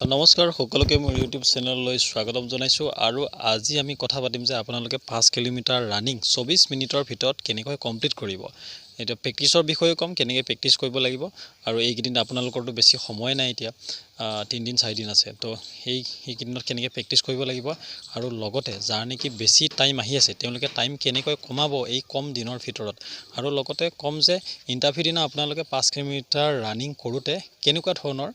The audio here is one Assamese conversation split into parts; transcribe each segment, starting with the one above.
নমস্কাৰ সকলোকে মোৰ ইউটিউব চেনেললৈ স্বাগতম জনাইছোঁ আৰু আজি আমি কথা পাতিম যে আপোনালোকে 5 কিলোমিটাৰ ৰানিং 24 মিনিটৰ ভিতৰত কেনেকৈ কমপ্লিট কৰিব। এটা প্ৰেক্টিছৰ বিষয়ে কম কেনেকৈ প্ৰেক্টিছ কৰিব লাগিব আৰু এইকেইদিন আপোনালোকৰতো বেছি সময় নাই এতিয়া 3 দিন 4 দিন আছে তো সেইকেইদিনত কেনেকৈ প্ৰেক্টিছ কৰিব লাগিব আৰু লগতে যাৰ নেকি বেছি টাইম আহি আছে তেওঁলোকে টাইম কেনেকৈ কমাব এই কম দিনৰ ভিতৰত আৰু লগতে কম যে ইণ্টাৰভিউ দিনা আপোনালোকে 5 কিলোমিটাৰ ৰানিং কৰোঁতে কেনেকুৱা ধৰণৰ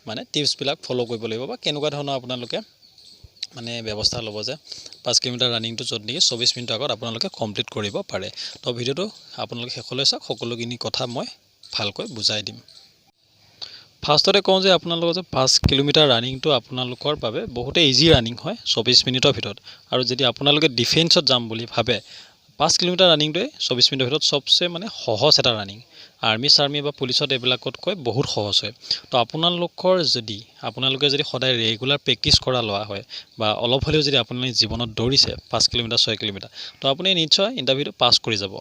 মানে টিপছবিলাক ফ'ল' কৰিব লাগিব বা কেনেকুৱা ধৰণৰ আপোনালোকে মানে ব্যৱস্থা ল'ব যে 5 কিলোমিটাৰ ৰানিংটো য'ত নেকি 24 মিনিটৰ আগত আপোনালোকে কমপ্লিট কৰিব পাৰে। তো ভিডিঅ'টো আপোনালোকে শেষলৈ চাওক, সকলোখিনি কথা মই ভালকৈ বুজাই দিম। ফাৰ্ষ্টতে কওঁ যে আপোনালোকৰ যে 5 কিলোমিটাৰ ৰানিংটো আপোনালোকৰ বাবে বহুতে ইজি ৰানিং হয় 24 মিনিটৰ ভিতৰত। আৰু যদি আপোনালোকে ডিফেন্সত যাম বুলি ভাবে 5 কিলোমিটাৰ ৰানিংটোৱে 24 মিনিটৰ ভিতৰত সবচে মানে সহজ এটা ৰানিং। আৰ্মি চাৰ্মি বা পুলিচত এইবিলাকতকৈ বহুত সহজ হয়। তো আপোনালোকে যদি সদায় ৰেগুলাৰ প্ৰেক্টিছ কৰা লোৱা হয় বা অলপ হ'লেও যদি আপোনালোকে জীৱনত দৌৰিছে 5 কিলোমিটাৰ 6 কিলোমিটাৰ তো আপুনি নিশ্চয় ইণ্টাৰভিউটো পাছ কৰি যাব।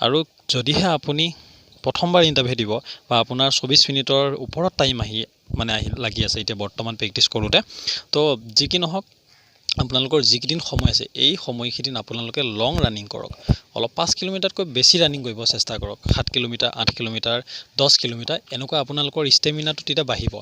আৰু যদিহে আপুনি প্ৰথমবাৰ ইণ্টাৰভিউ দিব বা আপোনাৰ 24 মিনিটৰ ওপৰত টাইম লাগি আছে এতিয়া বৰ্তমান প্ৰেক্টিছ কৰোঁতে, তো যি কি নহওক আপোনালোকৰ যিকেইদিন সময় আছে এই সময়কেইদিন আপোনালোকে লং ৰানিং কৰক। অলপ 5 কিলোমিটাৰতকৈ বেছি ৰানিং কৰিব চেষ্টা কৰক। 7 কিলোমিটাৰ 8 কিলোমিটাৰ 10 কিলোমিটাৰ এনেকুৱা আপোনালোকৰ ষ্টেমিনাটো তেতিয়া বাঢ়িব।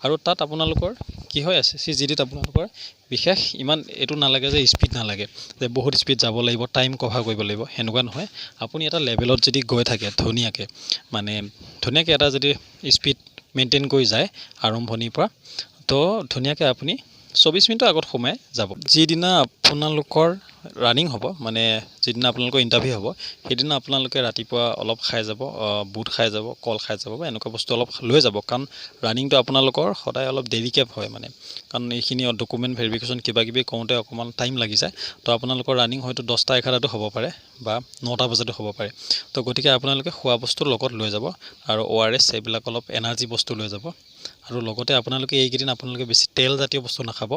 আৰু তাত আপোনালোকৰ কি হয় SSC-GDত আপোনালোকৰ বিশেষ ইমান এইটো নালাগে যে স্পীড নালাগে যে বহুত স্পীড যাব লাগিব টাইম কভাৰ কৰিব লাগিব, সেনেকুৱা নহয়। আপুনি এটা লেভেলত যদি গৈ থাকে ধুনীয়াকৈ এটা যদি স্পীড মেইনটেইন কৰি যায় আৰম্ভণিৰ পৰা, তো ধুনীয়াকৈ আপুনি 24 মিনিটৰ আগত সোমাই যাব। যিদিনা আপোনালোকৰ ৰানিং হ'ব মানে যিদিনা আপোনালোকৰ ইণ্টাৰভিউ হ'ব সেইদিনা আপোনালোকে ৰাতিপুৱা অলপ খাই যাব, বুট খাই যাব, কল খাই যাব বা এনেকুৱা বস্তু অলপ লৈ যাব। কাৰণ ৰানিংটো আপোনালোকৰ সদায় অলপ দেৰিকৈ হয় কাৰণ এইখিনি ডকুমেণ্ট ভেৰিফিকেশ্যন কিবাকিবি কৰোঁতে অকণমান টাইম লাগি যায়। তো আপোনালোকৰ ৰানিং হয়তো 10টা 11টাতো হ'ব পাৰে বা 9টা বজাতো হ'ব পাৰে। তো গতিকে আপোনালোকে খোৱা বস্তু লগত লৈ যাব আৰু ORS এইবিলাক অলপ এনাৰ্জি বস্তু লৈ যাব। আৰু লগতে এইকেইদিন আপোনালোকে বেছি তেলজাতীয় বস্তু নাখাব,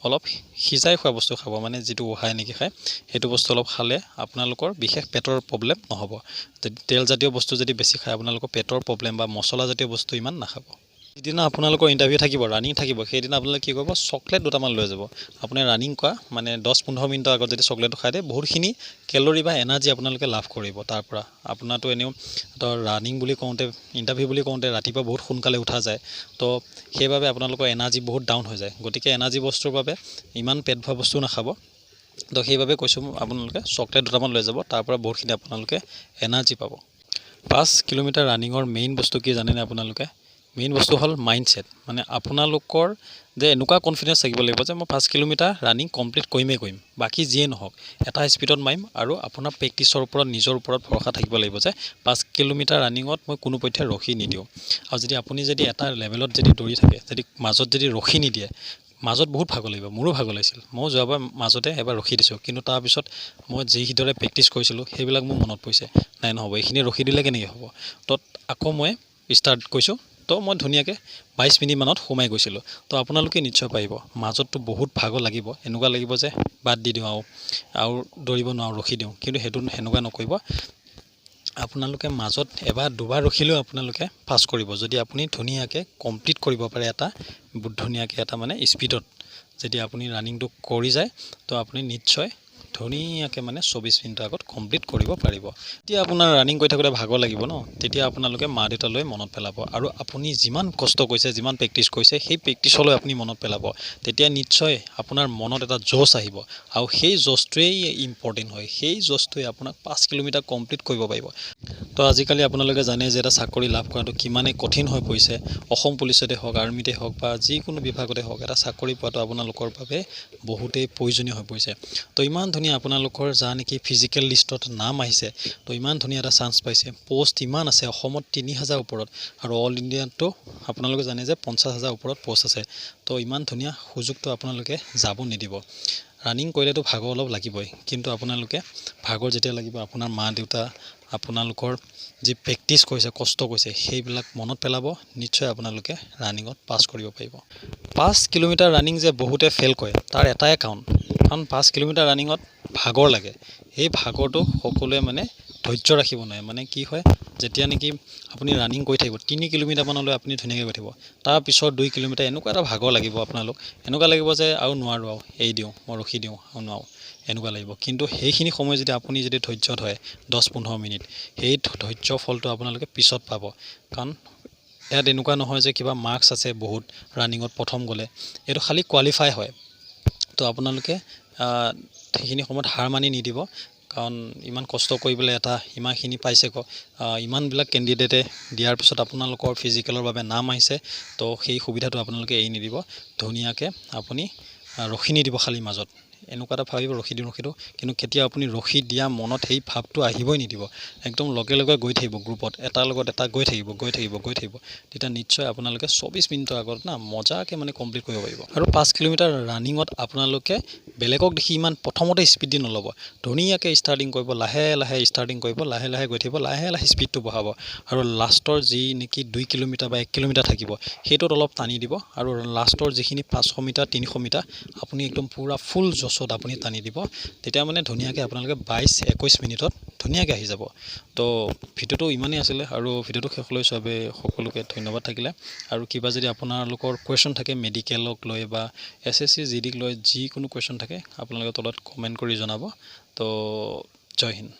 অলপ সিজাই খোৱা বস্তু খাব, মানে যিটো উহাই নেকি খায় সেইটো বস্তু অলপ খালে আপোনালোকৰ বিশেষ পেটৰ প্ৰব্লেম নহ'ব। যদি তেলজাতীয় বস্তু যদি বেছি খায় আপোনালোকৰ পেটৰ প্ৰব্লেম বা মছলাজাতীয় বস্তু ইমান নাখাব। যিদিনা আপোনালোকৰ ইণ্টাৰভিউ থাকিব ৰানিং থাকিব সেইদিনা আপোনালোকে কি কৰিব, চকলেট দুটামান লৈ যাব। আপুনি ৰানিং কৰা মানে 10-15 মিনিটৰ আগত যদি চকলেটটো খাই দিয়ে বহুতখিনি কেলৰি বা এনাৰ্জি আপোনালোকে লাভ কৰিব তাৰ পৰা। আপোনাৰতো এনেও ৰানিং বুলি কওঁতে ইণ্টাৰভিউ বুলি কওঁতে ৰাতিপুৱা বহুত সোনকালে উঠা যায়, তো সেইবাবে আপোনালোকৰ এনাৰ্জি বহুত ডাউন হৈ যায়। গতিকে এনাৰ্জি বস্তুৰ বাবে ইমান পেট ভৰা বস্তু নাখাব। তো সেইবাবে কৈছোঁ আপোনালোকে চকলেট দুটামান লৈ যাব, তাৰ পৰা বহুতখিনি আপোনালোকে এনাৰ্জি পাব। 5 কিলোমিটাৰ ৰানিঙৰ মেইন বস্তু কি জানেনে আপোনালোকে? মেইন বস্তু হ'ল মাইণ্ডছেট। মানে আপোনালোকৰ যে এনেকুৱা কনফিডেঞ্চ থাকিব লাগিব যে মই 5 কিলোমিটাৰ ৰানিং কমপ্লিট কৰিমেই কৰিম, বাকী যিয়ে নহওক এটা স্পীডত মাৰিম। আৰু আপোনাৰ প্ৰেক্টিছৰ ওপৰত নিজৰ ওপৰত ভৰসা থাকিব লাগিব যে 5 কিলোমিটাৰ ৰানিঙত মই কোনোপধ্যে ৰখি নিদিওঁ। আৰু আপুনি যদি এটা লেভেলত যদি দৌৰি থাকে, যদি মাজত যদি ৰখি নিদিয়ে, মাজত বহুত ভাগৰ লাগিব, মোৰো ভাগৰ লাগিছিল, ময়ো যোৱাবাৰ মাজতে এবাৰ ৰখি দিছোঁ। কিন্তু তাৰপিছত মই যিদৰে প্ৰেক্টিছ কৰিছিলোঁ সেইবিলাক মোৰ মনত পৰিছে, নাই নহ'ব এইখিনি ৰখি দিলে কেনেকৈ হ'ব। তো আকৌ মই ষ্টাৰ্ট কৰিছোঁ, তো মই ধুনীয়াকৈ 22 মিনিটমানত সোমাই গৈছিলোঁ। তো আপোনালোকে নিশ্চয় পাৰিব। মাজততো বহুত ভাগৰ লাগিব, এনেকুৱা লাগিব যে বাদ দি দিওঁ আৰু দৌৰিব নোৱাৰোঁ ৰখি দিওঁ, কিন্তু সেনেকুৱা নকৰিব। আপোনালোকে মাজত এবাৰ দুবাৰ ৰখিলেও আপোনালোকে পাছ কৰিব যদি আপুনি ধুনীয়াকৈ কমপ্লিট কৰিব পাৰে ধুনীয়াকৈ এটা মানে স্পীডত যদি আপুনি ৰানিংটো কৰি যায়, তো আপুনি নিশ্চয় ধুনীয়াকৈ 24 মিনিটৰ আগত কমপ্লিট কৰিব পাৰিব। তেতিয়া আপোনাৰ ৰানিং কৰি থাকোঁতে ভাগৰ লাগিব ন, তেতিয়া আপোনালোকে মা দেউতালৈ মনত পেলাব আৰু আপুনি যিমান কষ্ট কৰিছে যিমান প্ৰেক্টিছ কৰিছে সেই প্ৰেক্টিছলৈ আপুনি মনত পেলাব। তেতিয়া নিশ্চয় আপোনাৰ মনত এটা জোচ আহিব আৰু সেই জোচটোৱেই ইম্পৰ্টেণ্ট হয়। সেই জোচটোৱে আপোনাক 5 কিলোমিটাৰ কমপ্লিট কৰিব পাৰিব। তো আজিকালি আপোনালোকে জানে যে এটা চাকৰি লাভ কৰাটো কিমানেই কঠিন হৈ পৰিছে। অসম পুলিচতে হওক, আৰ্মিতে হওক বা যিকোনো বিভাগতে হওক, এটা চাকৰি পোৱাটো আপোনালোকৰ বাবে বহুতেই প্ৰয়োজনীয় হৈ পৰিছে। তো ইমান ধুনীয়া আপোনালোকৰ যাৰ নেকি ফিজিকেল লিষ্টত নাম আহিছে, তো ইমান ধুনীয়া এটা চান্স পাইছে। পোষ্ট ইমান আছে অসমত 30,000 ওপৰত আৰু অল ইণ্ডিয়াতো আপোনালোকে জানে যে 50,000 ওপৰত পোষ্ট আছে। তো ইমান ধুনীয়া সুযোগটো আপোনালোকে যাব নিদিব। ৰানিং কৰিলেতো ভাগৰ অলপ লাগিবই, কিন্তু আপোনালোকে ভাগৰ যেতিয়া লাগিব আপোনাৰ মা দেউতা আপোনালোকৰ যি প্ৰেক্টিছ কৰিছে কষ্ট কৰিছে সেইবিলাক মনত পেলাব, নিশ্চয় আপোনালোকে ৰানিঙত পাছ কৰিব পাৰিব। 5 কিলোমিটাৰ ৰানিং যে বহুতে ফেইল কৰে তাৰ এটাই কাৰণ 5 কিলোমিটাৰ ৰানিঙত ভাগৰ লাগে। সেই ভাগৰটো সকলোৱে ধৈৰ্য ৰাখিব নোৱাৰে। কি হয় যেতিয়া নেকি আপুনি ৰানিং কৰি থাকিব 3 কিলোমিটাৰমানলৈ আপুনি ধুনীয়াকৈ গৈ থাকিব, তাৰপিছত 2 কিলোমিটাৰ এনেকুৱা এটা ভাগৰ লাগিব আপোনালোক, এনেকুৱা লাগিব যে আৰু নোৱাৰোঁ, আৰু এৰি দিওঁ, মই ৰখি দিওঁ, আৰু নোৱাৰোঁ এনেকুৱা লাগিব। কিন্তু সেইখিনি সময় যদি আপুনি যদি ধৈৰ্য্যত হয় 10-15 মিনিট, সেই ধৈৰ্য্যৰ ফলটো আপোনালোকে পিছত পাব। কাৰণ ইয়াত এনেকুৱা নহয় যে কিবা মাৰ্কছ আছে বহুত ৰানিঙত প্ৰথম গ'লে, এইটো খালী কোৱালিফাই হয়। তো আপোনালোকে সেইখিনি সময়ত হাৰ মানি নিদিব, কাৰণ ইমান কষ্ট কৰি পেলাই ইমানখিনি পাইছে ইমানবিলাক কেণ্ডিডেটে দিয়াৰ পিছত আপোনালোকৰ ফিজিকেলৰ বাবে নাম আহিছে, তো সেই সুবিধাটো আপোনালোকে এৰি নিদিব। ধুনীয়াকৈ আপুনি ৰখি নিদিব, খালী মাজত এনেকুৱা এটা ভাবিব ৰখি দিওঁ, কিন্তু কেতিয়া আপুনি ৰখি দিয়া মনত সেই ভাৱটো আহিবই নিদিব, একদম লগে লগে গৈ থাকিব গ্ৰুপত, এটাৰ লগত এটা গৈ থাকিব, তেতিয়া নিশ্চয় আপোনালোকে 24 মিনিটৰ আগত মজাকৈ মানে কমপ্লিট কৰিব পাৰিব। আৰু 5 কিলোমিটাৰ ৰানিঙত আপোনালোকে বেলেগক দেখি ইমান প্ৰথমতে স্পীড দি নল'ব, ধুনীয়াকৈ ষ্টাৰ্টিং কৰিব, লাহে লাহে ষ্টাৰ্টিং কৰিব, লাহে লাহে গৈ থাকিব, লাহে লাহে স্পীডটো বঢ়াব, আৰু লাষ্টৰ যি নেকি 2 কিলোমিটাৰ বা 1 কিলোমিটাৰ থাকিব সেইটোত অলপ টানি দিব, আৰু লাষ্টৰ যিখিনি 500 মিটাৰ 300 মিটাৰ আপুনি একদম পূৰা ফুল জছত আপুনি টানি দিব, তেতিয়া মানে ধুনীয়াকৈ আপোনালোকে 22-21 মিনিটত ধুনীয়াকৈ আহি যাব। তো ভিডিঅ'টো ইমানেই আছিলে, আৰু ভিডিঅ'টো শেষলৈ চোৱা সকলোকে ধন্যবাদ থাকিলে। আৰু কিবা যদি আপোনালোকৰ কুৱেশ্যন থাকে মেডিকেলক লৈ বা SSC GDক লৈ, যিকোনো কুৱেশ্যন থাকে আপোনালোকে তলত কমেণ্ট কৰি জনাব। তো জয় হিন্দ।